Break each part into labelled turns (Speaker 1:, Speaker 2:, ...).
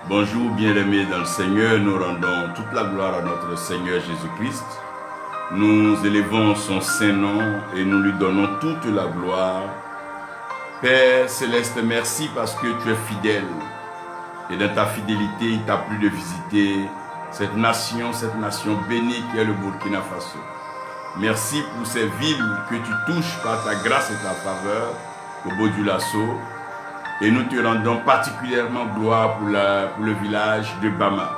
Speaker 1: Bonjour bien-aimés dans le Seigneur, nous rendons toute la gloire à notre Seigneur Jésus-Christ. Nous élevons son saint nom et nous lui donnons toute la gloire. Père Céleste, merci parce que tu es fidèle. Et dans ta fidélité, il t'a plu de visiter cette nation bénie qui est le Burkina Faso. Merci pour ces villes que tu touches par ta grâce et ta faveur, au bout du lasso. Et nous te rendons particulièrement gloire pour le village de Bama.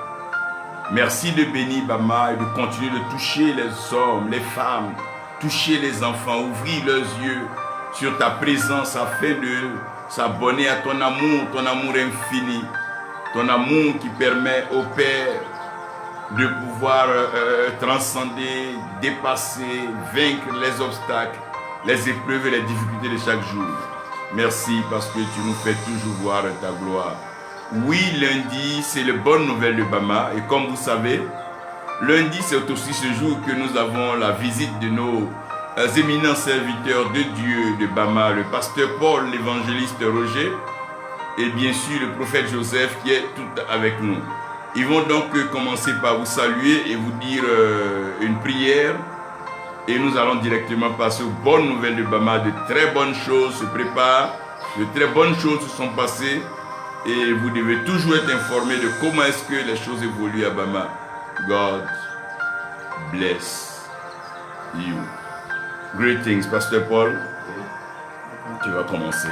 Speaker 1: Merci de bénir Bama et de continuer de toucher les hommes, les femmes, toucher les enfants, ouvrir leurs yeux sur ta présence afin de s'abonner à ton amour infini, ton amour qui permet au Père de pouvoir transcender, dépasser, vaincre les obstacles, les épreuves et les difficultés de chaque jour. Merci parce que tu nous fais toujours voir ta gloire. Oui, lundi, c'est les bonnes nouvelles de Bama. Et comme vous savez, lundi, c'est aussi ce jour que nous avons la visite de nos éminents serviteurs de Dieu de Bama, le pasteur Paul, l'évangéliste Roger, et bien sûr le prophète Joseph qui est tout avec nous. Ils vont donc commencer par vous saluer et vous dire une prière. Et nous allons directement passer aux bonnes nouvelles de Bama. De très bonnes choses se préparent, de très bonnes choses se sont passées. Et vous devez toujours être informé de comment est-ce que les choses évoluent à Bama. God bless you. Greetings, Pasteur Paul. Tu vas commencer.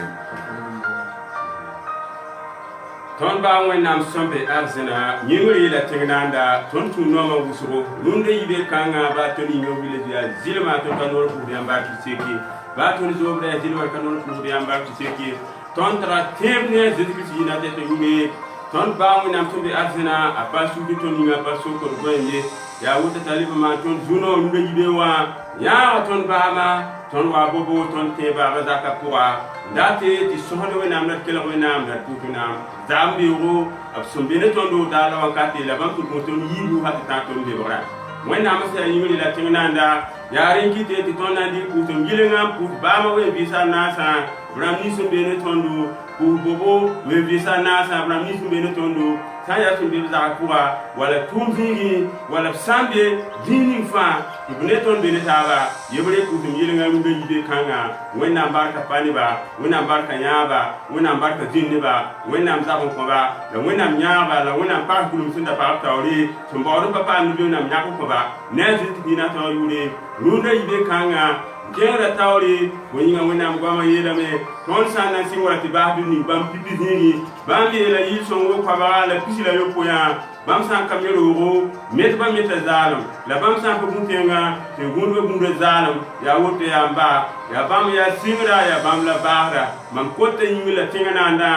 Speaker 2: Ton ba wẽnnaam sõmbe arzẽna yĩngr yɩla tẽngdãanda tõnd tũ noomã wʋsgo rũndã yibe kãngã baa tõnd yĩngã wile yaa zɩlmã tõnd ka noor pʋgd yãmb baa tɩ seke baa tõnd zoobda yaa zɩlmã ka noor pʋgd yãmb baa tɩ seke tõnd tara tẽeb ne a zezi-kirist yĩna tɩ tɩ yĩnge tõnd ba wẽnnaam sõmbe arzẽna a pa sugd tõnd yĩngã pa sokr goɛn ye yaa wʋta t'a lebmã tõnd zu-noog rũndã yibe wã yãaga tõnd baama tõnd wa bobo tõnd tẽebaaga zakã pʋga date tɩ sõsd wẽnnaam la d kelg wẽnnaam la d pʋʋt wẽnnaam zaam beoogo b sẽn be ne tõndo daala wakate la bãmb tʋm tõnd yiibu ha tɩ tã tõnd bebrã wẽnnaam sẽn yaa yĩngr la tẽngdãanda yaa rẽ kɩte tɩ tõnd na n dɩk pʋʋs n yɩlengã n pʋʋs baamã ween-vɩɩsã naasã b rãmb nins n be ne tõndo pʋʋs bobo ween-vɩɩsã naasã b rãmb nins n be ne tõndo sã n yaa sẽn be b zagã pʋga wala tʋʋm zĩigẽ wala b sã n be dĩin ning fãa tɩ b ne tõnd be ne taaba yebre pʋʋs n yɩlengã rũndã yibe kãngã wẽnnaam barka pa neba wẽnnaam barka yãaba wẽnnaam barka zĩnd neba wẽnnaam zag n kõba la wẽnnaam yãagba la wẽnnaam pags gʋlem sẽn da paag taoore sẽn baood n pa paam neb wẽnnaam yãk n kõba ne a zĩnd tɩ dĩinã tõog yʋʋre rũndã yibe kãngã kẽgra taoore bõe yĩnga wẽnnaam goamã yeelame tõnd sã n na n sɩng wala tɩ baasd ning bãmb pipi zĩigi bãmb yeela yɩl-sõng wo-koabga la pis la yopoyã bãmb sã n ka me roogo metbã meta zaalem la bãmb sã n pa bũ-tẽngã tɩ gũudbã gũuda zaalem yaa woto yaa n ba yaa bãmb yaa sɩngra yaa bãmb la baasda mam kota yĩng la tẽngnaandã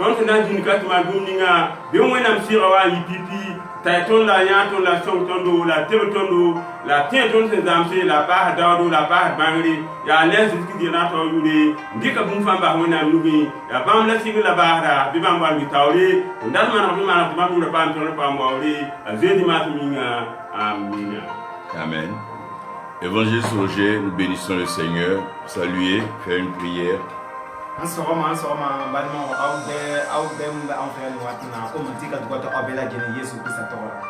Speaker 2: tõnd tɩ na n zĩnd ka tɩ maan bũmb ninga bɩ wẽnnaam sɩga wa n yɩ pipi t'a tõnd la yã tõnd la sõng tõndo la teb tõndo la tẽ tõnd sẽn zãmse la paas daoodo la paas bãngre yaa ne a zĩzg dɩgna taoor yʋʋre n dɩka bũmb fãa n bas wẽnnaam nugẽ yaa bãmb la sɩgr la baasda bɩ bãmb wa n taoore n dat maneg bɩ maneg tɩ bãmb yʋʋra paam tõnd paam waoore a zeezi maasem yĩnga amina.
Speaker 1: Amen. Évangéliste Roger, nous bénissons le Seigneur. Saluer, faire une prière.
Speaker 3: An sɔgɔma balimaw aw bɛɛ mun bɛ anw fɛ yan nin waati na ko matigi ka dugawu aw bɛɛ lajɛlen Yesu Kirista tɔgɔ la.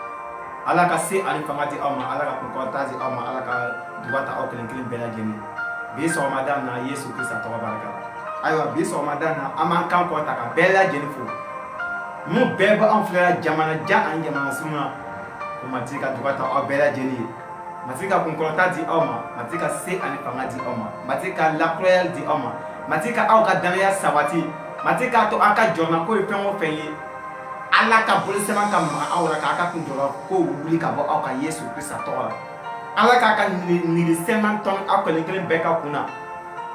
Speaker 3: Ala ka se ani fanga di aw ma, Ala ka kunkɔrɔta di aw ma, Ala ka dugawu ta aw kelen kelen bɛɛ lajɛlen. Bi sɔgɔmada na Yesu Kirista tɔgɔ barika la. Ayiwa bi sɔgɔmada na an b'an kan kɔrɔta ka bɛɛ lajɛlen fo. Mun bɛɛ bɛ anw filɛ jamana jan ani jamana sun na ko matigi ka dugawu ta aw bɛɛ lajɛlen ye. Matigi ka kunkɔrɔta di aw ma, matigi ka se ani fanga di aw ma, matigi ka lakurayali di aw ma. Mati ka aw ka danaya sabati mati ka to aw ka jɔrɔna ko ye fɛn o fɛn ye Ala ka bolosɛbɛn ka maga aw la k'a ka kun jɔrɔ ko wuli ka bɔ aw ka Yesu Kirista tɔgɔ la Ala k'a ka nirisɛbɛn tɔn aw kelen kelen bɛɛ ka kun na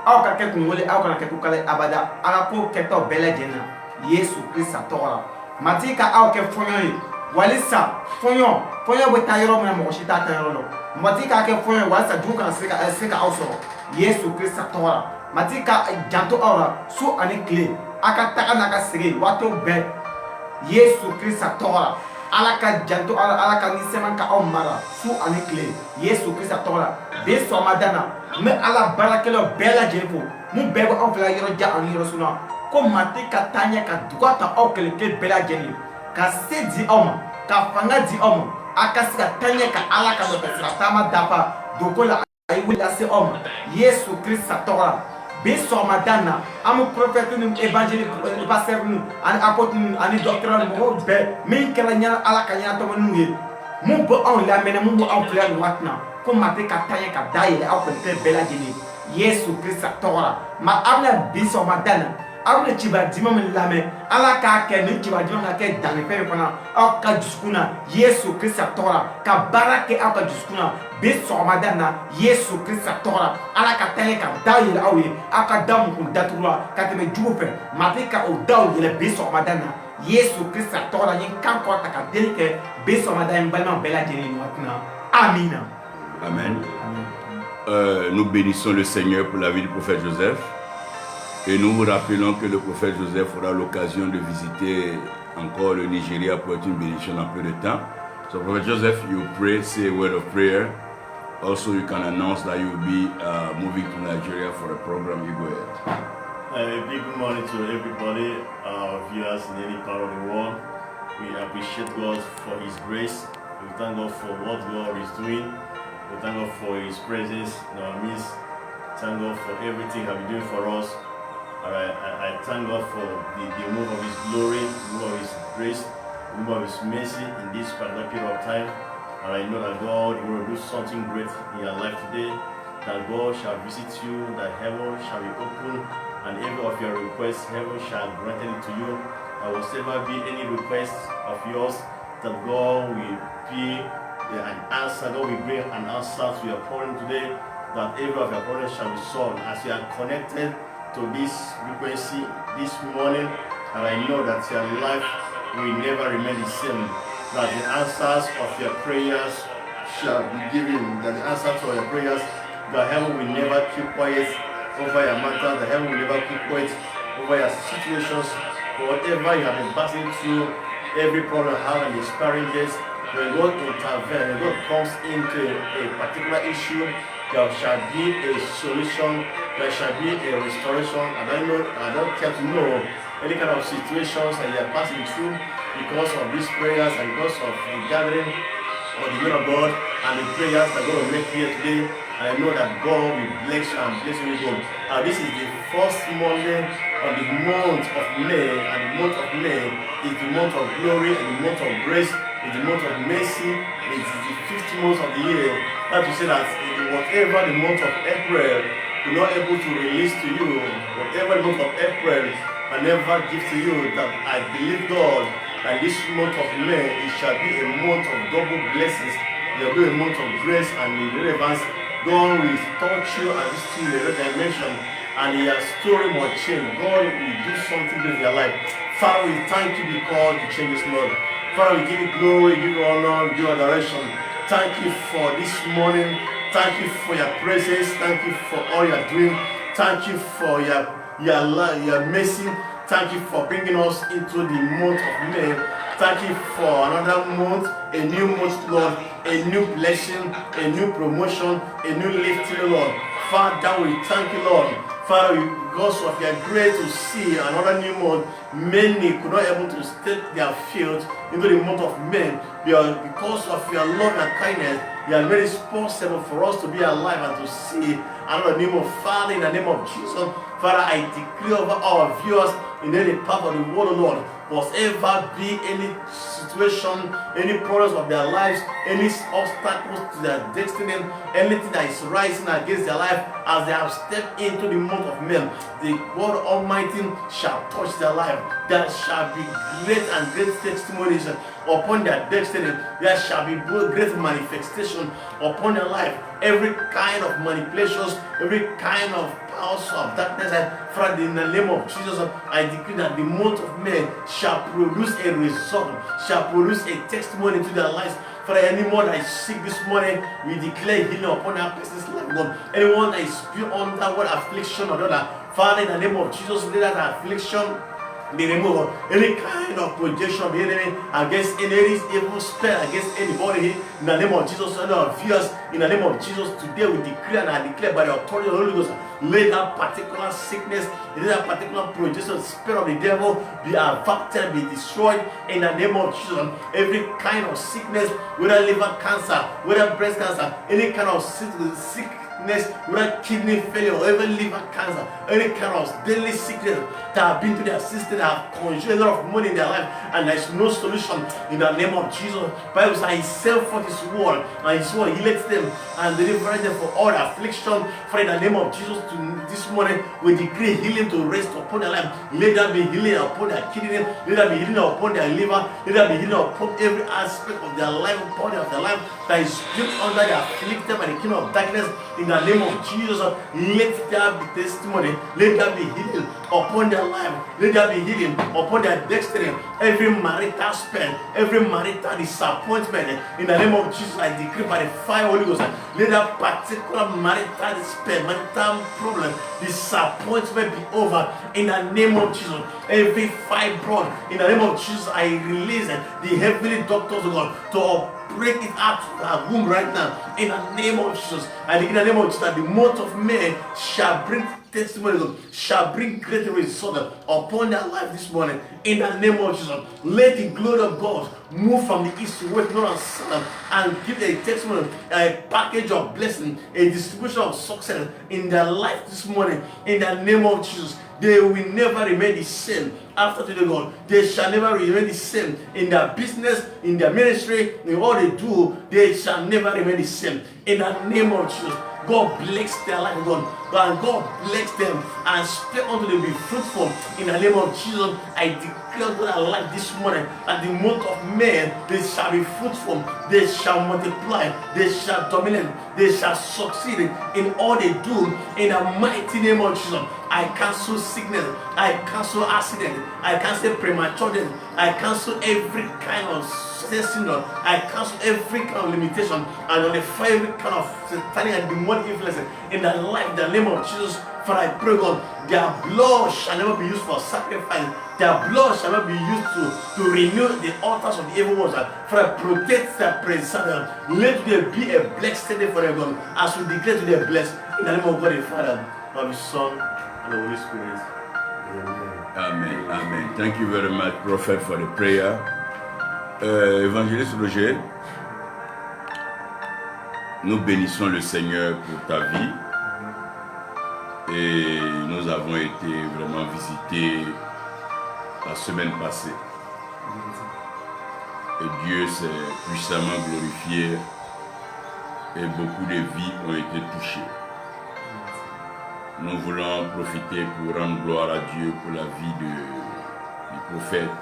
Speaker 3: aw ka kɛ kunwele aw kana kɛ kukale abada Ala ko kɛtɔ bɛɛ lajɛlen na Yesu Kirista tɔgɔ la mati ka aw kɛ fɔɲɔ ye walisa fɔɲɔ bɛ taa yɔrɔ min na mɔgɔ si t'a taa yɔrɔ la mati k'a kɛ fɔɲɔ ye walisa jugu kana se ka aw sɔrɔ Yesu Kirista tɔgɔ la mati ka janto aw la su ani tile a ka taga n'a ka segin waati bɛɛ Yesu Kirista tɔgɔ la Ala ka janto aw la Ala ka nisɛnman ka aw mara su ani tile Yesu Kirista tɔgɔ la bi sɔgɔmada na n bɛ Ala baarakɛlaw bɛɛ lajɛlen fo mun bɛɛ bɛ anw fɛ yɔrɔ jan ani yɔrɔ suna ko mati ka taa ɲɛ ka dugawu ta aw kelen kelen bɛɛ lajɛlen ka se di oma ka fanga di oma akasi ka tanya ka ala ka do pesra tama dapa dokola ay wila se oma Yesu Christ tora be so madana am prophète nu évangélique pasteur nu an apôtre nu an docteur nu be min kala nya ala ka nya to nu ye mu bo on la mena mu bo on plan watna ko mate ka tanya ka daile au peut bela jini Yesu Christ tora ma abla be so madana abla chiba dima min lame ala ka ke ni chiba dima ka ke dane pe fana au ka diskuna Yesu Christ tora ka barake au ka diskuna be so madana Yesu Christ tora ala ka tanya ka daile au ye aka dam ku datura ka te me jupe mate ka o dawo ye be so madana Yesu Christ tora yin kan ko ta ka delike be so madana balma bela jini watna amina.
Speaker 1: Amen. Nous bénissons le Seigneur pour la vie du prophète Joseph. Et nous vous rappelons que le prophète Joseph aura l'occasion de visiter encore le Nigeria pour être une bénédiction dans peu de temps. So Prophet Joseph, you pray, say a word of prayer. Also you can announce that you will be moving to Nigeria for a program. You go ahead.
Speaker 4: A big good morning to everybody, our viewers in any part of the world. We appreciate God for His grace. We thank God for what God is doing. We thank God for His presence in our midst. Thank God for everything He has been doing for us. I thank God for the move of His glory, the move of His grace, the move of His mercy in this particular period of time. And I know that God will do something great in your life today. That God shall visit you, that heaven shall be open, and every of your requests, heaven shall grant it to you. And whatsoever be any request of yours, that God will be an answer. God will bring an answer to your problem today. That every of your problems shall be solved as you are connected to this frequency this morning, and I know that your life will never remain the same, that the answers of your prayers shall be given, that the answers to your prayers, the heaven will never keep quiet over your matter, the heaven will never keep quiet over your situations, whatever you have been passing through, every problem you have and experiencing, when God intervenes, when God comes into a particular issue, there shall be a solution, there shall be a restoration. I don't care to know any kind of situations that you are passing through because of these prayers and because of the gathering of the will of God and the prayers that God will make here today. And I know that God will bless you and bless you with God. This is the first Monday of the month of May, and the month of May is the month of glory and the month of grace. It's the month of mercy. It is the 5th month of the year. That to say that whatever the month of April is not able to release to you, whatever the month of April can never give to you, that I believe God that this month of May, it shall be a month of double blessings. There will be a month of grace and relevance. God will touch you at this dimension, and your story will change. God will do something in your life. Father, we thank you because you change this month. Father, we give you glory, give you honor, give you adoration. Thank you for this morning. Thank you for your presence. Thank you for all you're doing. Thank you for your mercy. Thank you for bringing us into the month of May. Thank you for another month, a new month, Lord, a new blessing, a new promotion, a new lifting, Lord. Father, we thank you, Lord. Father, because of your grace to see another new month, many could not able to step their field into the month of May. Because of your love and kindness, you are very possible for us to be alive and to see another new month. Father, in the name of Jesus, Father, I decree over our viewers in any part of the world, Lord, whatever be any situation, any problems of their lives, any obstacles to their destiny, anything that is rising against their life, as they have stepped into the month of May, the God Almighty shall touch their life. There shall be great and great testimonies upon their destiny. There shall be great manifestation upon their life. Every kind of manipulations, every kind of powers of darkness, Father, in the name of Jesus, I decree that the month of May shall produce a result, shall produce a testimony to their lives. Father, anyone that is sick this morning, we declare healing upon our person's life, God. Anyone that is under what affliction or other, Father, in the name of Jesus, let that affliction be removed. Any kind of projection of the enemy against any evil spell against anybody in the name of Jesus, and our viewers, in the name of Jesus, today we decree and I declare by the authority of the Holy Ghost, let that particular sickness, let that particular projection, spirit of the devil be evicted, be destroyed in the name of Jesus. Every kind of sickness, whether liver cancer, whether breast cancer, any kind of sickness, whether kidney failure, or even liver cancer, any kind of deadly sickness that have been to their system, that have consumed a lot of money in their life, and there is no solution in the name of Jesus. Bible says He sent forth His word, and His word healeth them and delivered them from all affliction. For in the name of Jesus, this morning we decree healing to rest upon their life. Let there be healing upon their kidney, let there be healing upon their liver, let there be healing upon every aspect of their life, body of their life that is built under the afflicted by the kingdom of darkness. In the name of Jesus, let there be testimony, let there be healing upon their life, let there be healing upon their destiny. Every marital spell, every marital disappointment, in the name of Jesus, I decree by the fire of the Holy Ghost, let that particular marital spell, marital problem, disappointment be over in the name of Jesus. Every fibroid, in the name of Jesus, I release the heavenly doctors of God to break it out of our womb right now in the name of Jesus. And in the name of Jesus, that the month of May shall bring testimony, shall bring great result upon their life this morning in the name of Jesus. Let the glory of God move from the east to west, north and south, and give a testimony, a package of blessing, a distribution of success in their life this morning in the name of Jesus. They will never remain the same after today, God. They shall never remain the same in their business, in their ministry, in all they do. They shall never remain the same in the name of Jesus. God bless their life, God. And God bless them and speak unto them, be fruitful in the name of Jesus. I declare unto their life this morning, at the month of May, they shall be fruitful, they shall multiply, they shall dominate, they shall succeed in all they do in the mighty name of Jesus. I cancel sickness, I cancel accident, I cancel premature death, I cancel every kind of syndrome, I cancel every kind of limitation, and nullify every kind of satanic and demonic influence in their life, in the name of Jesus. For I pray, God, their blood shall never be used for sacrifice, their blood shall not be used to renew the altars of the evil ones. For I protect their presence. Let there be a blessed day for them, God, as we declare to them blessed in the name of God the Father, of the Son, and the Holy Spirit.
Speaker 1: Amen. Amen. Thank you very much, Prophet, for the prayer. Évangéliste Roger, nous bénissons le Seigneur pour ta vie. Et nous avons été vraiment visités la semaine passée. Et Dieu s'est puissamment glorifié et beaucoup de vies ont été touchées. Nous voulons profiter pour rendre gloire à Dieu pour la vie du prophète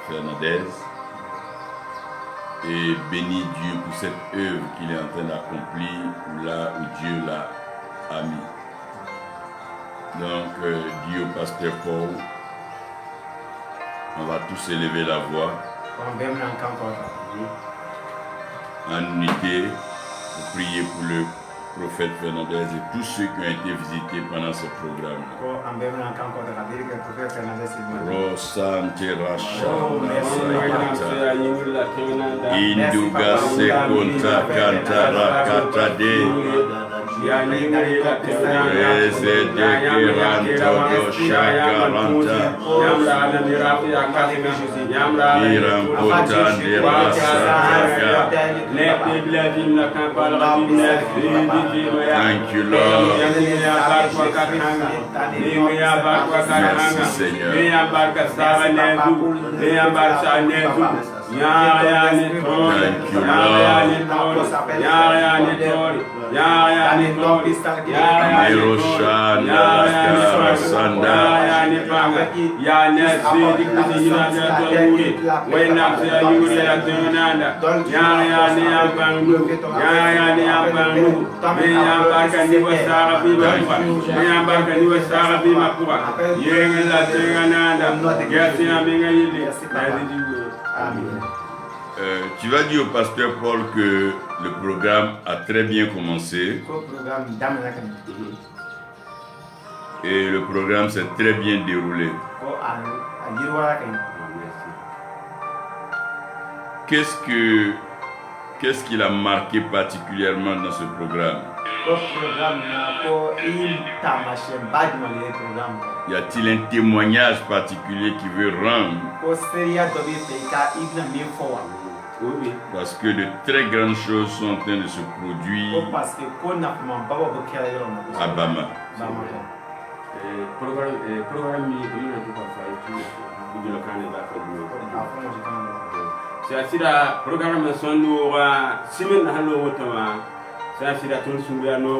Speaker 1: Fernandez et bénir Dieu pour cette œuvre qu'il est en train d'accomplir là où Dieu l'a mis. Donc, Dieu au pasteur Paul, on va tous élever la voix en unité pour prier pour le prophète Fernandez et tous ceux qui ont été visités pendant ce programme. Thank you, Lord. Merci, Seigneur. Tu vas dire au pasteur Paul que le programme a très bien commencé. Et le programme s'est très bien déroulé.
Speaker 3: ko a yiriwala kay
Speaker 1: Qu'est-ce qu'il a marqué particulièrement dans ce programme?
Speaker 3: ko programme na ko il tamashe badmo le programme
Speaker 1: Y a-t-il un témoignage particulier qui veut rendre?
Speaker 3: ko seria dobi fe ka ibna mi fo wa
Speaker 2: Oui.
Speaker 1: Parce que de très grandes choses sont en train de se
Speaker 3: ko
Speaker 1: produire
Speaker 3: parce que ko na ma baba bo kala yo na
Speaker 1: à Bama.
Speaker 3: Bama ko
Speaker 2: Programme mi ina tuka fai tu bugilo kane ba ko du.
Speaker 3: afo mo jikana
Speaker 2: Sa sida programme sondu wa simen halo wotama. Sa sida ton sumbiya no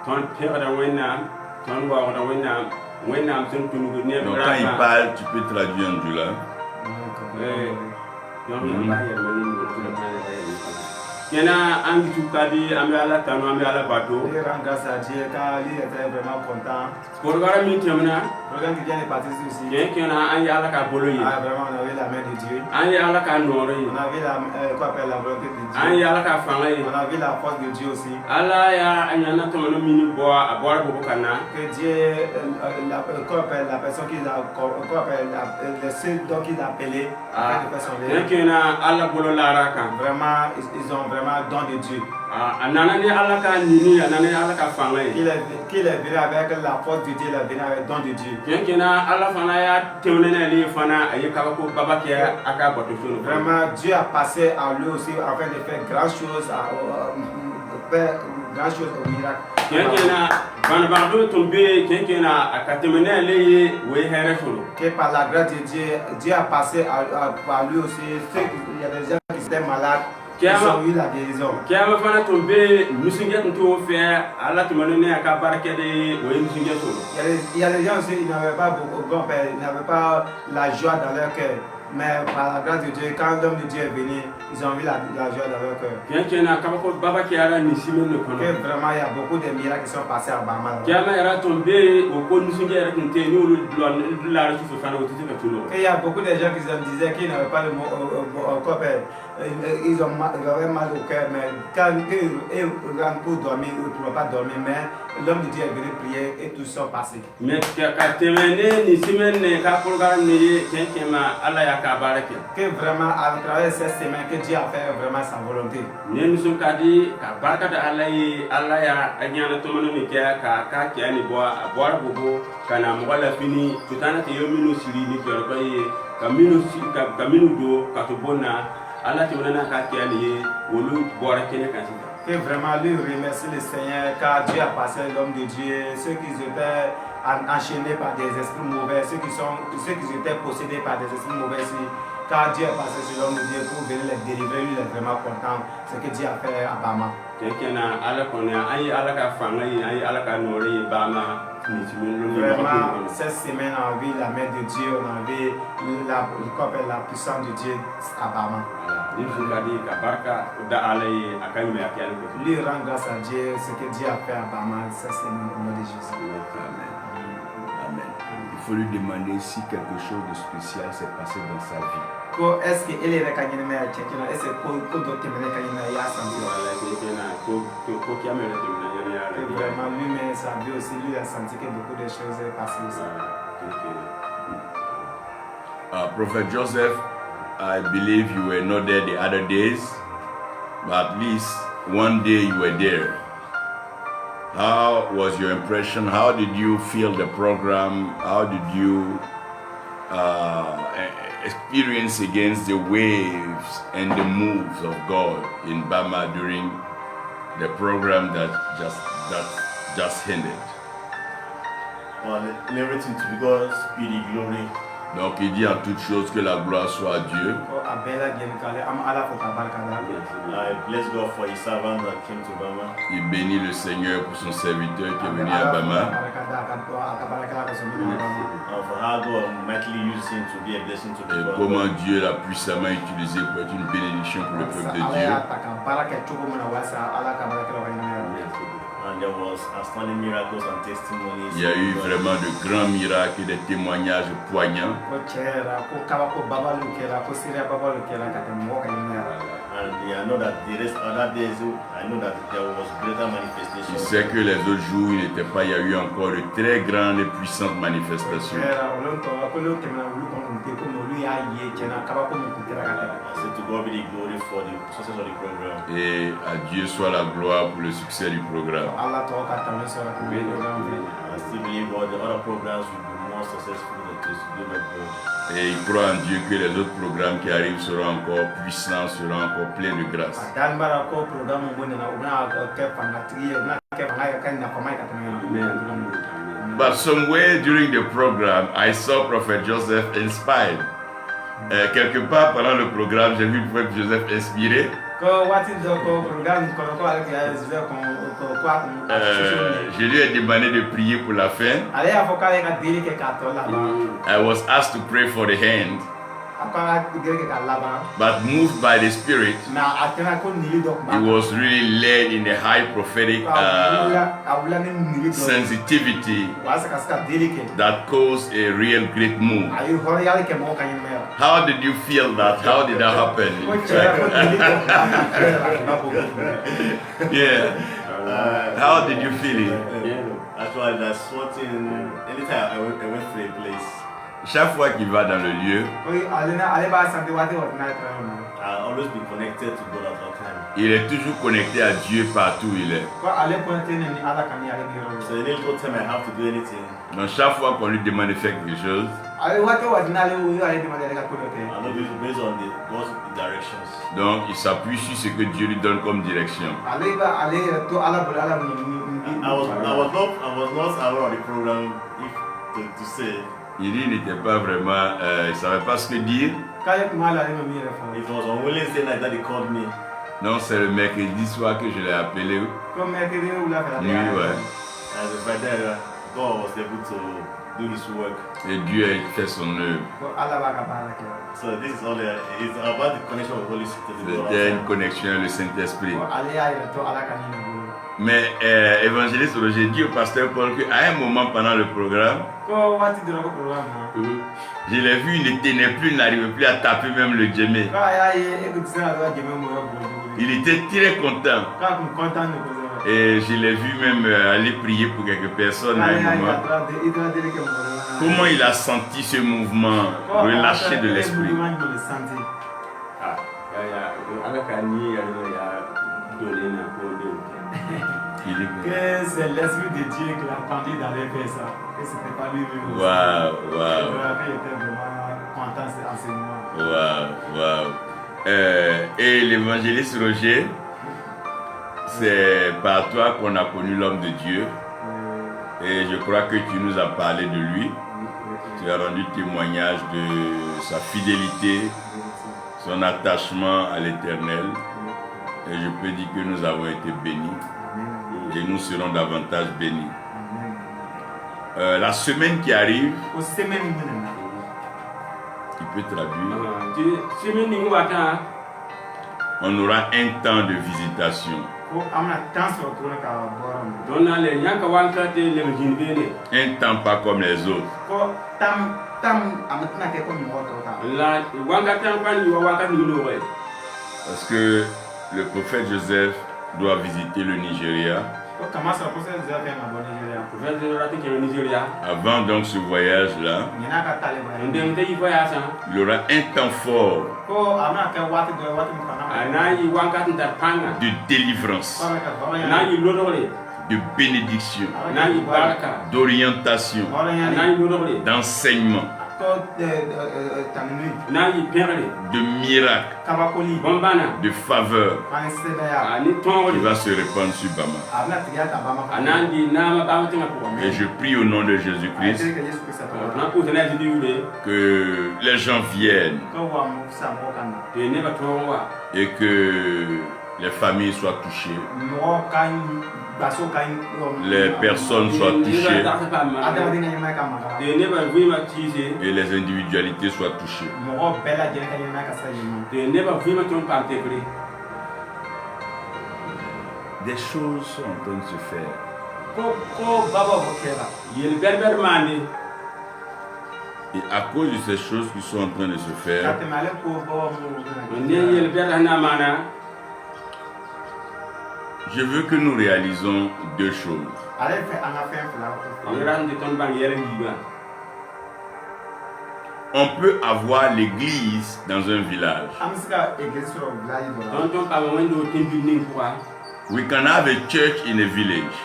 Speaker 2: ton pera wena ton wa wena son tunu ne
Speaker 1: Donc quand il parle, tu peux traduire en dula.
Speaker 2: Kena angi tukadi ambe ala tanu ambe ala bato.
Speaker 3: les rangs grâce à Dieu car il était vraiment content.
Speaker 2: Programme mi temna.
Speaker 3: Programme qui vient de partir aussi.
Speaker 2: Kena angi ala ka boloyi.
Speaker 3: Ah, vraiment, on avait la main de Dieu.
Speaker 2: Angi ala ka nori.
Speaker 3: On avait quoi appelle la volonté de Dieu.
Speaker 2: Angi ala ka fangai.
Speaker 3: On avait la force de Dieu aussi.
Speaker 2: Ala ya anyana tomono mini boa abora bobo kana.
Speaker 3: Que Dieu, quoi appelle la personne qui l'a, quoi appelle le seul donc qu'il a appelé afin de faire son œuvre.
Speaker 2: Kena ala bolo lara kan.
Speaker 3: Vraiment, ils ont vraiment don de Dieu.
Speaker 2: Anani ala ka nini anani ala ka fangai.
Speaker 3: Qu'il est venu avec la force de Dieu, il est venu avec don de Dieu.
Speaker 2: Kena ala fana ya tewnene li fana ayeka ko babake aka bato shono.
Speaker 3: Vraiment, Dieu a passé à lui aussi afin de faire grand chose, faire grand chose au miracle.
Speaker 2: Kena banabado tombe kena akatemene le we here shono.
Speaker 3: Que par la grâce de Dieu, Dieu a passé à lui aussi. Il y a des gens qui étaient malades, qui ont eu la guérison.
Speaker 2: Kema fana tombe musinge tunto fe ala tumanene aka barake de we musinge shono.
Speaker 3: Il y a des gens aussi qui n'avaient pas beaucoup, ils n'avaient pas la joie dans leur cœur. Mais par la grâce de Dieu, quand l'homme de Dieu est venu, ils ont vu la joie dans leur cœur.
Speaker 2: Kena kabako babake ara ni simene kono.
Speaker 3: Que vraiment, il y a beaucoup de miracles qui sont passés à Bama.
Speaker 2: Kema era tombe o ko musinge era tunte ni ulu la rechu fana o tite ka tuno.
Speaker 3: Il y a beaucoup de gens qui disaient qu'ils n'avaient pas le mot ils avaient mal au cœur, mais quand ils rentrent pour dormir, ils ne pouvaient pas dormir, mais l'homme de Dieu est venu prier et tout ça passé.
Speaker 2: Mais ka temene ni simene ka programme ni kema ala ya ka barake.
Speaker 3: Que vraiment, à travers cette semaine, que Dieu a fait vraiment sa volonté.
Speaker 2: Ne musun kadi ka baraka da ala ya anyana tomono ni ka ni boa bobo kana mwala fini tutana te yominu siri ni kyorbaye kaminu do katobona ala te wona ka ni wolu boara kene kasita.
Speaker 3: Que vraiment lui remercie le Seigneur car Dieu a passé l'homme de Dieu, ceux qui étaient enchaînés par des esprits mauvais, ceux qui étaient possédés par des esprits mauvais, car Dieu a passé sur l'homme de Dieu pour venir les délivrer, lui il est vraiment content, ce que Dieu a fait à Bama.
Speaker 2: Quelqu'un ala kona ay ala ka fangai ay ala ka nori Bama.
Speaker 3: Vraiment, cette semaine on a vu la main de Dieu, on a vu la puissance de Dieu à Bama. Lui rend grâce à Dieu, ce que Dieu a fait à Bama cette semaine au nom de Jésus.
Speaker 1: Amen. Il faut lui demander si quelque chose de spécial s'est passé dans sa vie.
Speaker 3: Est-ce qu'il est reconnu mais quelqu'un est-ce que d'autres reconnu ya senti vraiment lui mais sa vie aussi lui a senti que beaucoup de choses est passé aussi.
Speaker 1: Prophet Joseph, I believe you were not there the other days, but at least one day you were there. How was your impression? How did you feel the program? How did you experience against the waves and the moves of God in Bama during the program that just ended?
Speaker 4: Well, in everything to God be the glory.
Speaker 1: Donc il dit en toutes choses que la gloire soit à Dieu.
Speaker 4: I bless God for his servant that came to Bama.
Speaker 1: Il bénit le Seigneur pour son serviteur qui est venu à Bama.
Speaker 4: For how God mightily used him to be a blessing to the
Speaker 1: Et
Speaker 4: world.
Speaker 1: comment Dieu l'a puissamment utilisé pour être une bénédiction pour le peuple de Dieu.
Speaker 4: And there was outstanding miracles and testimonies.
Speaker 1: Il y a eu vraiment de grands miracles et des témoignages poignants.
Speaker 4: And I know that the rest other days, I know that there was greater
Speaker 1: Je
Speaker 4: manifestations.
Speaker 1: sais que les autres jours, il n'était pas, il y a eu encore de très grandes et puissantes manifestations.
Speaker 4: So to God be the glory for the success of the program.
Speaker 1: Et à Dieu soit la gloire pour le succès du programme.
Speaker 4: I still believe all the other programs will be more successful than this global program.
Speaker 1: Et il croit en Dieu que les autres programmes qui arrivent seront encore puissants, seront encore pleins de grâce. But somewhere during the program, I saw Prophet Joseph inspired. Quelque part pendant le programme, j'ai vu le Prophet Joseph inspiré. Je lui ai demandé de prier pour la fin. I was asked to pray for the hand. But moved by the Spirit, he was really led in a high prophetic sensitivity that caused a real great move. How did you feel that? How did that happen? Yeah. How did you feel it?
Speaker 4: Actually, that's one thing. Anytime I went to a place,
Speaker 1: chaque fois qu'il va dans le lieu,
Speaker 4: I always be connected to God at all time.
Speaker 1: il est toujours connecté à Dieu partout où il est.
Speaker 4: So any little time I have to do anything,
Speaker 1: Donc chaque fois qu'on lui demande de faire quelque chose,
Speaker 4: I know based on God's directions.
Speaker 1: donc il s'appuie sur ce que Dieu lui donne comme direction.
Speaker 4: I was not aware of the program to say.
Speaker 1: Il dit, il n'était pas vraiment, il ne savait pas ce que dire.
Speaker 4: It was on Wednesday night that he called me.
Speaker 1: Non, c'est le mercredi soir que je l'ai appelé. Oui, ouais.
Speaker 4: And the Friday, God was able to do his work.
Speaker 1: Et Dieu a fait son œuvre.
Speaker 4: So this is all it's about the connection of the Holy Spirit.
Speaker 1: C'était une connexion avec le Saint-Esprit. Mais évangéliste Roger dit au pasteur Paul qu'à un moment pendant le programme, je l'ai vu, il ne tenait plus, il n'arrivait plus à taper même le djemé. Il était très content. Et je l'ai vu même aller prier pour quelques personnes à un moment. Comment il a senti ce mouvement relâché de l'esprit?
Speaker 3: Que c'est l'esprit de Dieu qui l'a conduit dans les ça. Que c'était pas lui-même.
Speaker 1: Waouh, waouh.
Speaker 3: Il était vraiment content en ce moment.
Speaker 1: Waouh, waouh. Et l'évangéliste Roger, c'est par toi qu'on a connu l'homme de Dieu. Et je crois que tu nous as parlé de lui. Tu as rendu témoignage de sa fidélité, son attachement à l'Éternel. Et je peux dire que nous avons été bénis. Et nous serons davantage bénis. La semaine qui arrive, il peut traduire. On aura un temps de visitation. Un temps pas comme les autres. Parce que le prophète Joseph doit visiter le Nigeria. Avant donc ce voyage-là, il aura un temps fort de délivrance, de bénédiction, d'orientation, d'enseignement, de miracles, de faveur qui va se répandre sur Bama. Et je prie au nom de Jésus-Christ que les gens viennent et que les familles soient touchées, les personnes soient touchées et les individualités soient touchées. Des choses sont en train de se faire.
Speaker 3: ko baba bokera
Speaker 2: yel berber mandi
Speaker 1: Et à cause de ces choses qui sont en train de se faire,
Speaker 3: atemale ko baba mu
Speaker 2: ne yel ber na mana
Speaker 1: je veux que nous réalisons deux choses.
Speaker 3: ale fe anga fe fla ko
Speaker 2: ngran de ton bang yel yiba
Speaker 1: On peut avoir l'église dans un village.
Speaker 3: amsika église sur village do
Speaker 2: ton pa wendo tembi ning kwa
Speaker 1: We can have a church in a village.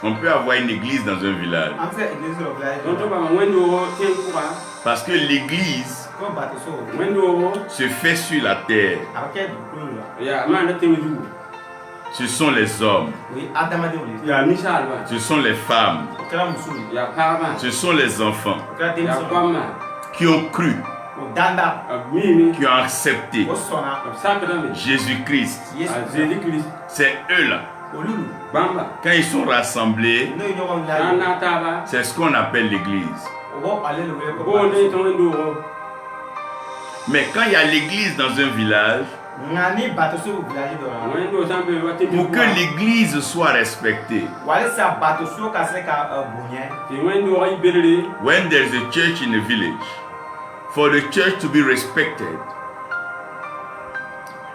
Speaker 1: On peut avoir une église dans un village.
Speaker 3: amsika église sur village
Speaker 2: ton pa wendo tem kwa
Speaker 1: Parce que l'église
Speaker 3: ko bato so
Speaker 2: wendo
Speaker 1: se fait sur la terre.
Speaker 3: ake du
Speaker 2: ya man tem ju
Speaker 1: Ce sont les hommes,
Speaker 3: oui adamade oli
Speaker 2: ya misal ba
Speaker 1: ce sont les femmes,
Speaker 3: kra musul
Speaker 2: ya parma
Speaker 1: ce sont les enfants
Speaker 3: kra dem
Speaker 2: ya
Speaker 3: so
Speaker 2: kwama
Speaker 1: qui ont cru,
Speaker 3: o danda
Speaker 2: mimi
Speaker 1: qui ont accepté
Speaker 3: o sona
Speaker 2: sakdame
Speaker 1: Jésus-Christ.
Speaker 3: yesu
Speaker 2: Jésus Christ
Speaker 1: C'est eux-là.
Speaker 3: olulu
Speaker 2: bamba
Speaker 1: Quand ils sont rassemblés,
Speaker 3: no yo village
Speaker 2: na taba
Speaker 1: c'est ce qu'on appelle l'église.
Speaker 3: o ale le ko
Speaker 2: bo ne ton wendo
Speaker 1: Mais quand il y a l'église dans un village,
Speaker 3: ngani bato so village do
Speaker 2: wendo sambe wate
Speaker 1: pour que l'église soit respectée,
Speaker 3: wale sa bato so ka se ka bunye
Speaker 2: ti wendo ay berere
Speaker 1: when there's a church in a village, for the church to be respected,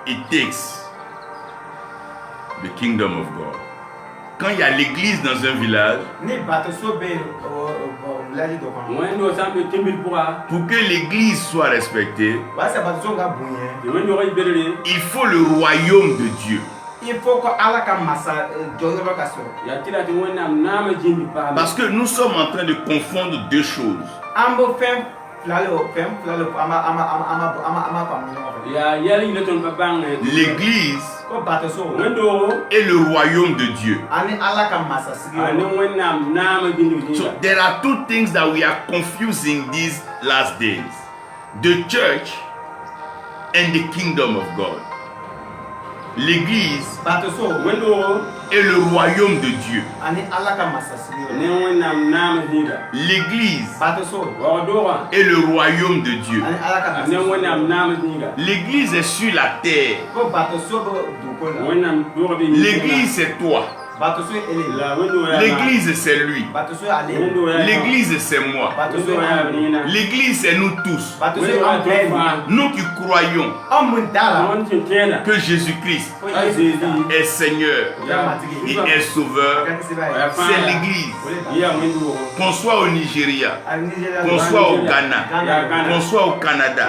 Speaker 1: it takes the kingdom of God. Quand il y a l'église dans un village,
Speaker 3: ni bato so be village do ko
Speaker 2: wendo sambe timbil pour
Speaker 1: pour que l'église soit respectée,
Speaker 3: wale sa bato so ga bunye
Speaker 2: ti wendo ay berere
Speaker 1: il faut le royaume de Dieu.
Speaker 3: il faut ko ala ka masa joyoro ka so
Speaker 2: ya tira ti wonam nama jindi pa
Speaker 1: Parce que nous sommes en train de confondre deux choses.
Speaker 3: ambo fem flalo ama pamu
Speaker 2: ya yali le ton pa bang
Speaker 1: L'église
Speaker 3: ko bato so
Speaker 2: wendo
Speaker 1: est le royaume de Dieu.
Speaker 3: ani ala ka masa sigi
Speaker 2: ani wonam nama jindi
Speaker 1: So there are two things that we are confusing these last days. The church and the kingdom of God. L'église
Speaker 3: bato so
Speaker 2: wendo
Speaker 1: est le royaume de Dieu.
Speaker 3: ani ala ka masa sigi
Speaker 2: ne wonam nama jinda
Speaker 1: L'église
Speaker 3: bato so
Speaker 2: wa dora
Speaker 1: est le royaume de Dieu.
Speaker 3: ani ala ka
Speaker 2: ne
Speaker 3: masa
Speaker 2: wonam nama jinda
Speaker 1: L'église est sur la terre.
Speaker 3: ko bato so do ko la
Speaker 2: wonam dora be
Speaker 1: L'église c'est toi.
Speaker 3: bato so ele
Speaker 2: la wendo ya
Speaker 1: L'église c'est lui.
Speaker 3: bato so ale
Speaker 2: wendo ya
Speaker 1: L'église c'est moi.
Speaker 3: bato so
Speaker 2: wendo ya
Speaker 3: ale
Speaker 2: nina
Speaker 1: L'église c'est nous tous.
Speaker 3: bato so
Speaker 2: wendo ya
Speaker 3: ambe
Speaker 2: tofa
Speaker 1: Nous qui croyons
Speaker 3: amun dala
Speaker 2: on tin tela
Speaker 1: que Jésus-Christ
Speaker 3: ko
Speaker 2: Ah, Jésus.
Speaker 1: est Seigneur et est Sauveur. C'est l'église.
Speaker 2: ya wendo
Speaker 1: Qu'on soit au Nigeria, qu'on soit au Ghana, qu'on soit au Canada,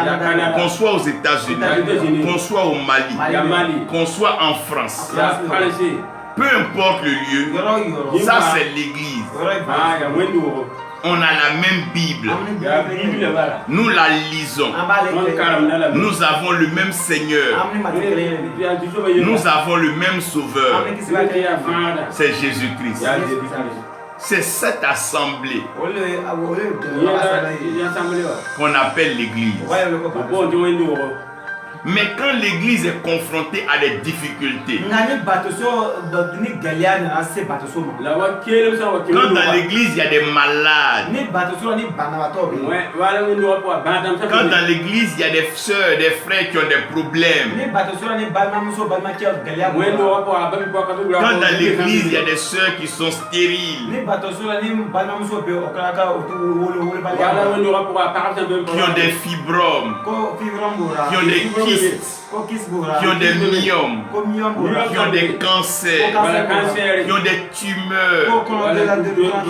Speaker 1: qu'on soit aux États-Unis, qu'on soit au Mali,
Speaker 2: ya mali
Speaker 1: qu'on soit en France,
Speaker 2: ya false
Speaker 1: peu importe le lieu,
Speaker 3: yoro
Speaker 1: ça c'est l'église.
Speaker 2: ah ya wendo
Speaker 1: On a la même Bible.
Speaker 2: ya bible bala
Speaker 1: Nous la lisons.
Speaker 2: on karam na la
Speaker 1: Nous avons le même Seigneur.
Speaker 2: ya diso ba yema
Speaker 1: Nous avons le même Sauveur.
Speaker 2: ya fada
Speaker 1: C'est Jésus-Christ.
Speaker 2: ya Jésus Christ
Speaker 1: C'est cette assemblée
Speaker 2: ya samble wa
Speaker 1: qu'on appelle l'église.
Speaker 2: bon to wendo
Speaker 1: Mais quand l'église est confrontée à des difficultés,
Speaker 2: la wa kele sa wa
Speaker 1: quand dans l'église il y a des malades,
Speaker 2: ouais wala wendo wa pa badam sa
Speaker 1: quand dans l'église il y a des sœurs, des frères qui ont des problèmes,
Speaker 2: wendo wa pa ba bi pa ka to
Speaker 1: quand dans l'église il y a des sœurs qui sont stériles,
Speaker 2: wala wendo wa pa pa sa be
Speaker 1: qui ont des fibromes, qui ont des kystes, qui ont des myomes, qui ont des cancers, qui ont des tumeurs,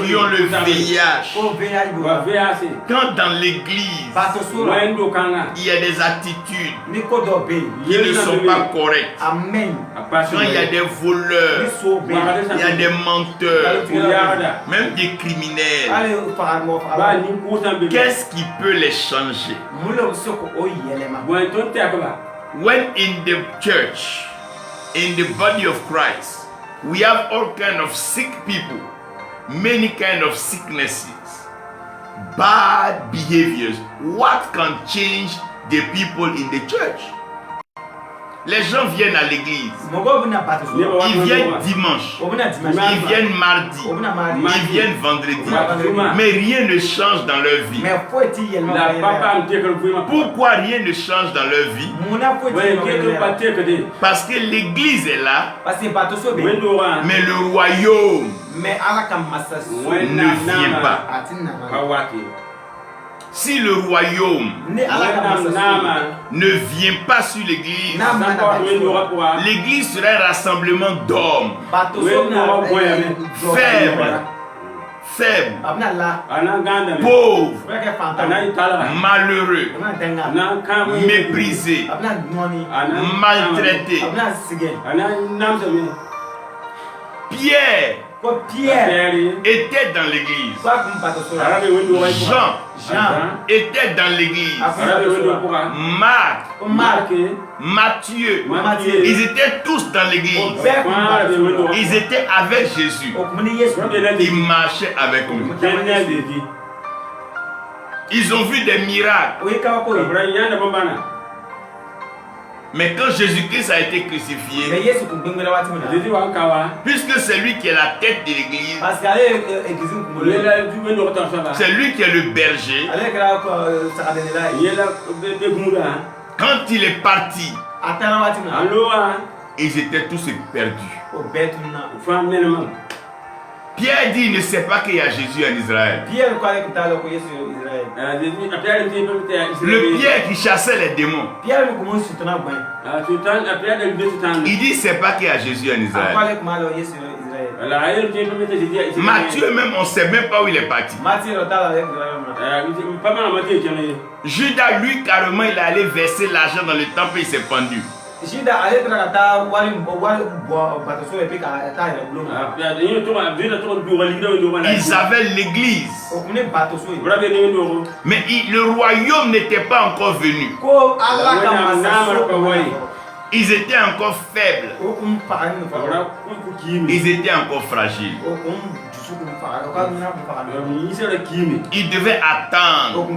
Speaker 1: qui ont le VIH.
Speaker 2: wa VAC
Speaker 1: Quand dans l'église
Speaker 2: wendo kanga
Speaker 1: il y a des attitudes qui
Speaker 2: Yele
Speaker 1: ne
Speaker 2: na
Speaker 1: sont
Speaker 2: bebe.
Speaker 1: pas correctes,
Speaker 3: Amen.
Speaker 1: quand il y a des voleurs, il y a des menteurs,
Speaker 2: yada
Speaker 1: même des criminels,
Speaker 2: ba ni ko tan be
Speaker 1: qu'est-ce qui peut les changer?
Speaker 2: bon ton te akaba
Speaker 1: When in the church, in the body of Christ, we have all kind of sick people, many kind of sicknesses, bad behaviors. What can change the people in the church? Les gens viennent à l'église, ils viennent dimanche, ils viennent mardi, ils viennent vendredi, mais rien ne change dans leur vie.
Speaker 2: la papa me te ko bu ma
Speaker 1: Pourquoi rien ne change dans leur vie?
Speaker 2: ouais que pas te que de
Speaker 1: Parce que l'église est là,
Speaker 2: wendo wa
Speaker 1: mais le royaume
Speaker 3: mais ala ka masa so
Speaker 1: ne vient pas.
Speaker 3: atina na
Speaker 2: Kawaki.
Speaker 1: Si le royaume
Speaker 3: ne ala ka masa so
Speaker 1: ne vient pas sur l'église,
Speaker 3: na mana ba
Speaker 1: l'église sera un rassemblement d'hommes
Speaker 3: bato so na
Speaker 1: faibles, faibles,
Speaker 3: abna la
Speaker 1: pauvres,
Speaker 3: frère que fantôme
Speaker 1: malheureux,
Speaker 3: abna denga
Speaker 1: méprisés,
Speaker 3: abna noni
Speaker 1: maltraités.
Speaker 3: abna sige
Speaker 1: Pierre
Speaker 3: ko Pierre
Speaker 1: était dans l'église.
Speaker 3: kwa kum bato so
Speaker 1: Jean était dans l'église. Marc, Matthieu, ils étaient tous dans l'église. Ils étaient avec Jésus. Ils marchaient avec lui. Ils ont vu des miracles. Mais quand Jésus-Christ a été crucifié, puisque c'est lui qui est la tête de l'église, c'est lui qui est le berger, quand il est parti, ils étaient tous perdus. Pierre dit, il ne sait pas qu'il y a Jésus en Israël. Le Pierre qui chassait les démons. Il dit, il ne sait pas qu'il y a Jésus en Israël. Matthieu même, on ne sait même pas où il est parti. Judas, lui, carrément, il est allé verser l'argent dans le temple et il s'est pendu. Ils avaient l'église. Mais le royaume n'était pas encore venu. Ils étaient encore faibles. Ils étaient encore fragiles. Il devait attendre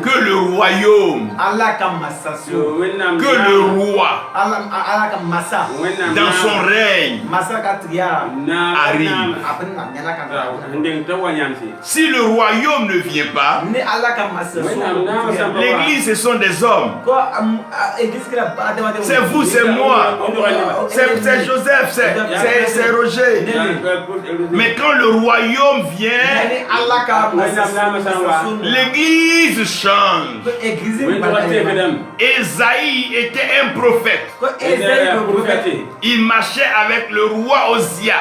Speaker 1: que le royaume, que le roi, dans son règne, arrive. Si le royaume ne vient pas, l'église, ce sont des hommes. C'est vous, c'est moi, c'est Joseph, c'est Roger. Mais quand le royaume vient, l'église change. Ésaïe était un prophète. Il marchait avec le roi Osia.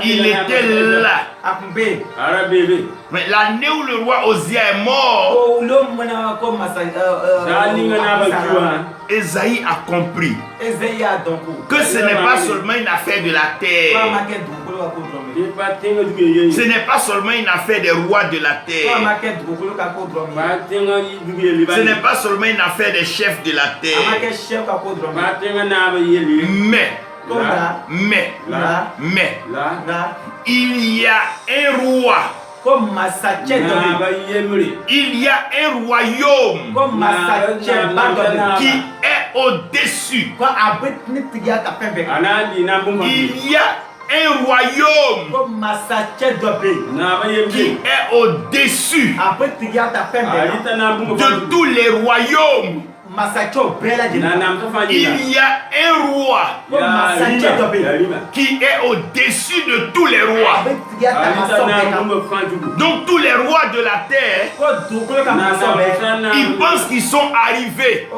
Speaker 1: Il était là. Mais l'année où le roi Osia est mort, Ésaïe a compris que ce n'est pas seulement une affaire de la terre. Ce n'est pas seulement une affaire des rois de la terre. Ce n'est pas seulement une affaire des chefs de la terre. Mais, il y a un roi. Il y a un royaume qui est au-dessus. Il y a un royaume qui est au-dessus de tous les royaumes. Il y a un roi qui est au-dessus de tous les rois. Donc tous les rois de la terre, ils pensent qu'ils sont arrivés.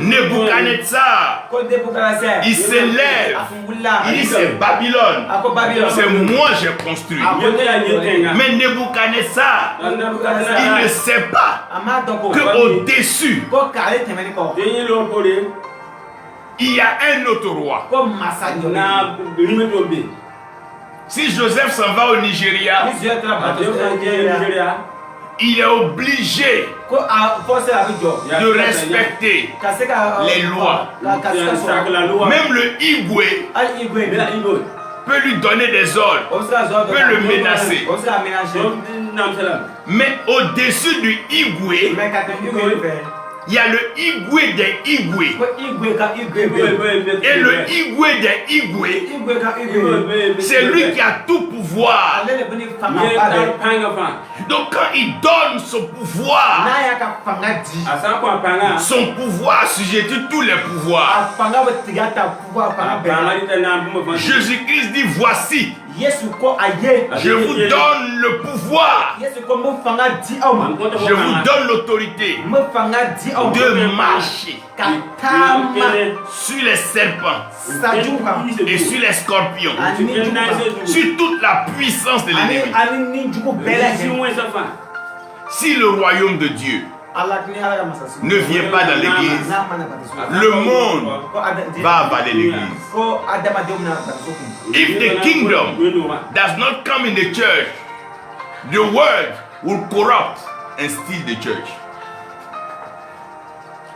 Speaker 1: Nebuchadnezzar, il s'élève. Il dit c'est Babylone. C'est moi j'ai construit. Mais Nebuchadnezzar, il ne sait pas qu'au-dessus, il y a un autre roi. Si Joseph s'en va au Nigeria, il est obligé de respecter les lois. Même le Igwe peut lui donner des ordres, peut le menacer. Mais au-dessus du Igwe, Il y a le Igwe des Igwe. Et le Igwe des Igwe, c'est lui qui a tout pouvoir. Donc quand il donne son pouvoir, assujettit tous les pouvoirs. Jésus-Christ dit, voici, je vous donne le pouvoir. Je vous donne l'autorité de marcher sur les serpents et sur les scorpions, sur toute la puissance de l'ennemi. Si le royaume de Dieu ne vient pas dans l'église, le monde va avaler l'église. If the kingdom does not come in the church, the world will corrupt and steal the church.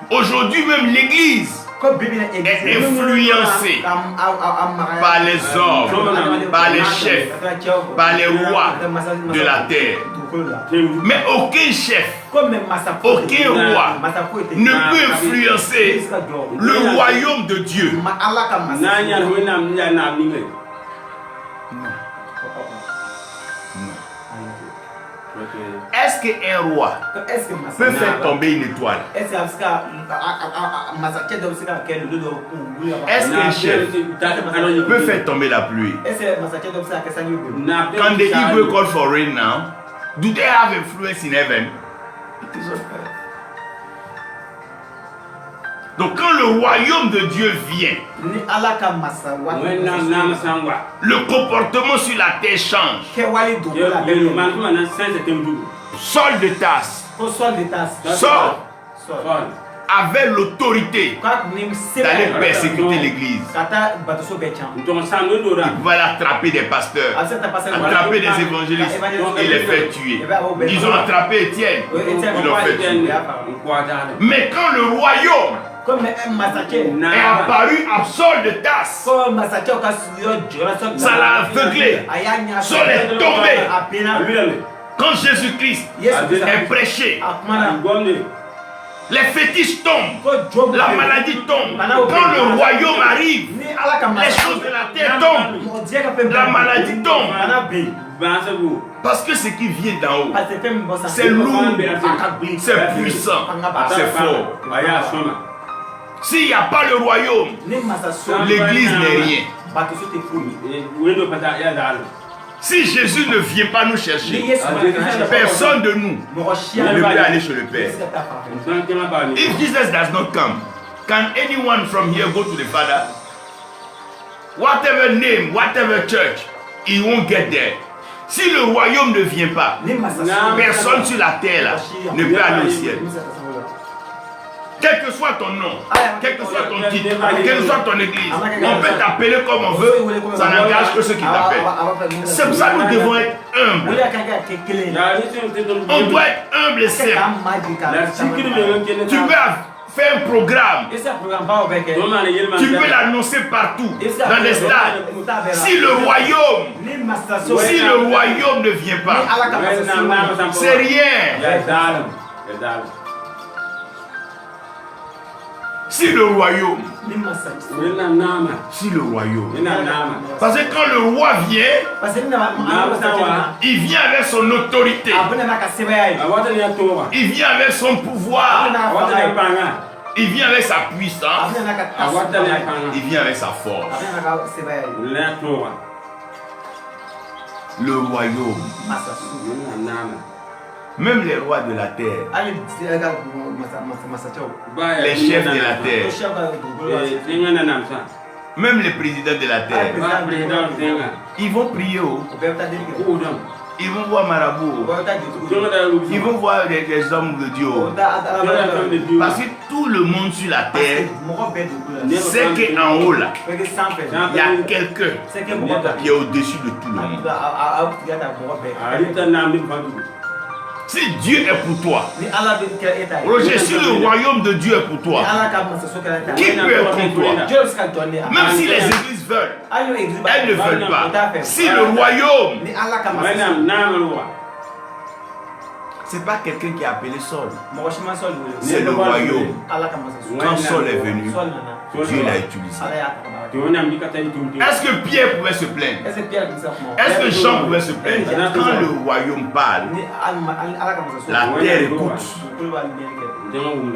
Speaker 1: Aujourd'hui même l'église est influencée par les hommes, par les chefs, par les rois de la terre. Mais aucun chef, aucun roi ne peut influencer le royaume de Dieu. Est-ce qu'un roi peut faire tomber une étoile? Est-ce qu'un chef peut faire tomber la pluie? Quand the Igwe call for rain now, do they have influence in heaven? It is on earth. Donc quand le royaume de Dieu vient, le comportement sur la terre change. Saul de Tarse avait l'autorité d'aller persécuter l'église. Il pouvait attraper des pasteurs, attraper des évangélistes et les faire tuer. Ils ont attrapé Étienne, ils l'ont fait tuer. Mais quand le royaume est apparu à Saul de Tarse, ça l'a aveuglé. Saul est tombé. Quand Jésus-Christ est prêché, les fétiches tombent, la maladie tombe. Quand le royaume arrive, les choses de la terre tombent, la maladie tombe. Parce que ce qui vient d'en haut, c'est lourd, c'est puissant, c'est fort. S'il n'y a pas le royaume, l'église n'est rien. Si Jésus ne vient pas nous chercher, personne de nous ne peut aller chez le Père. If Jesus does not come, can anyone from here go to the Father? Whatever name, whatever church, he won't get there. Si le royaume ne vient pas, personne sur la terre là, ne peut aller au ciel. Quel que soit ton nom, quel que soit ton titre, quelle que soit ton église, on peut t'appeler comme on veut, ça n'engage que ceux qui t'appellent. C'est pour ça que nous devons être humbles. On doit être humble et simple. Tu peux faire un programme, tu peux l'annoncer partout, dans les stades. Si le royaume ne vient pas, c'est rien. Si le royaume, parce que quand le roi vient, il vient avec son autorité, il vient avec son pouvoir, il vient avec sa puissance, il vient avec sa force. Le royaume, même les rois de la terre, les chefs de la terre, même les présidents de la terre, ils vont prier, ils vont voir marabout, ils vont voir les hommes de Dieu. Parce que tout le monde sur la terre sait qu'en haut là, il y a quelqu'un qui est au-dessus de tout le monde. Si Dieu est pour toi, Roger, si le royaume de Dieu est pour toi, qui peut être contre toi? Même si les églises veulent, elles ne veulent pas. Si le royaume, c'est pas quelqu'un qui a appelé Saul.
Speaker 3: mɔgɔ si ma Saul wele.
Speaker 1: C'est le royaume.
Speaker 3: Ala ka masa so.
Speaker 1: Quand Saul est venu,
Speaker 3: Saul nana.
Speaker 1: Dieu l'a utilisé.
Speaker 3: Ala y'a ta ka baara kɛ.
Speaker 2: Tɩ wẽnnaam dɩka t'a yɩ tʋmtɩ
Speaker 1: Est-ce que Pierre pouvait se plaindre?
Speaker 3: Est-ce que Pierre tun bɛ se ka kuma?
Speaker 1: Est-ce que Jean pouvait se plaindre? Quand le royaume parle,
Speaker 3: Ni Ala ka masa so.
Speaker 1: la terre écoute.
Speaker 3: Dugukolo b'a limɛli kɛ.
Speaker 2: jama wumna